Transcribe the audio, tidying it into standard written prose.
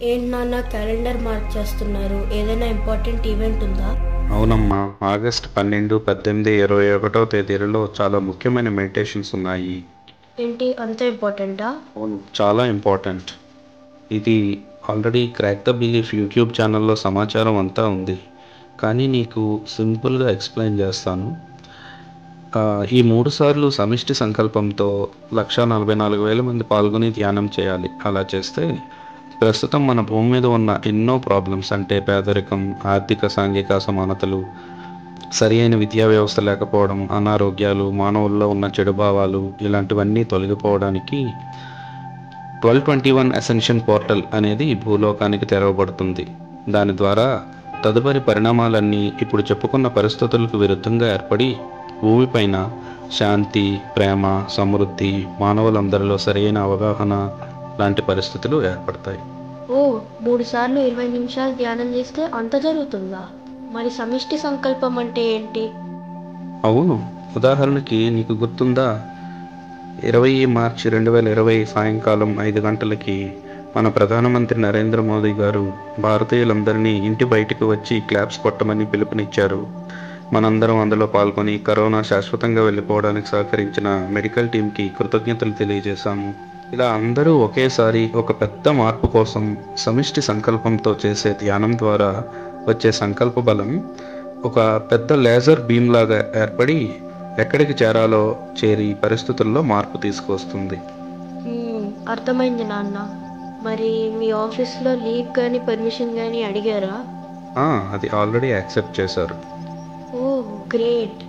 ఏంటి నాన్న క్యాలెండర్ మార్చేస్తున్నారు? ఏదైనా ఇంపార్టెంట్ ఈవెంట్ ఉందా? అవునమ్మా, ఆగస్టు 12, 18, 21 తేదీలలో చాలా ముఖ్యమైన మెడిటేషన్స్ ఉన్నాయి. ఏంటి అంత ఇంపార్టెంటా? అవును, చాలా ఇంపార్టెంట్. ఇది already crack the belief YouTube ఛానల్లో సమాచారం అంతా ఉంది, కానీ నీకు సింపుల్గా ఎక్స్ప్లెయిన్ చేస్తాను. ఈ 3 సార్లు సమిష్టి సంకల్పంతో 1,44,000 మంది పాల్గొని ధ్యానం చేయాలి. అలా చేస్తే ప్రస్తుతం మన భూమి మీద ఉన్న ఎన్నో ప్రాబ్లమ్స్, అంటే పేదరికం, ఆర్థిక సాంఘిక అసమానతలు, సరి అయిన విద్యా వ్యవస్థ లేకపోవడం, అనారోగ్యాలు, మానవుల్లో ఉన్న చెడు భావాలు, ఇలాంటివన్నీ తొలగిపోవడానికి 1221 అసెన్షన్ పోర్టల్ అనేది భూలోకానికి తెరవబడుతుంది. దాని ద్వారా తదుపరి పరిణామాలన్నీ ఇప్పుడు చెప్పుకున్న పరిస్థితులకు విరుద్ధంగా ఏర్పడి భూమిపైన శాంతి, ప్రేమ, సమృద్ధి, మానవులందరిలో సరైన అవగాహన లాంటి పరిస్థితులు ఏర్పడతాయి. ఓ 3 సార్లు 20 నిమిషాలు ధ్యానం చేస్తే అంత జరుగుతుందా? మరి సమిష్టి సంకల్పం అంటే ఏంటి? అవును, ఉదాహరణకి నీకు గుర్తుందా, 20 మార్చి 2020 సాయంకాలం 5 గంటలకి మన ప్రధానమంత్రి నరేంద్ర మోదీ గారు భారతీయులందరినీ ఇంటి బయటకు వచ్చి క్లాప్స్ కొట్టమని పిలుపునిచ్చారు. మనందరం అందులో పాల్గొని కరోనా శాశ్వతంగా వెళ్ళిపోవడానికి సహకరించిన మెడికల్ టీంకి కృతజ్ఞతలు తెలియజేశాము. ఇలా అందరూ ఒకేసారి ఒక పెద్ద మార్పు కోసం సమిష్టి సంకల్పంతో చేసే ధ్యానం ద్వారా వచ్చే సంకల్ప బలం ఒక పెద్ద లేజర్ బీమ్ లాగా ఏర్పడి ఎక్కడికి చేరాలో చేరి పరిస్థితుల్లో మార్పు తీసుకొస్తుంది. అర్థమైంది నాన్న. మరి మీ ఆఫీస్లో లీవ్ కానీ పర్మిషన్ కానీ అడిగారా? అది ఆల్రెడీ యాక్సెప్ట్ చేశారు. ఓ గ్రేట్.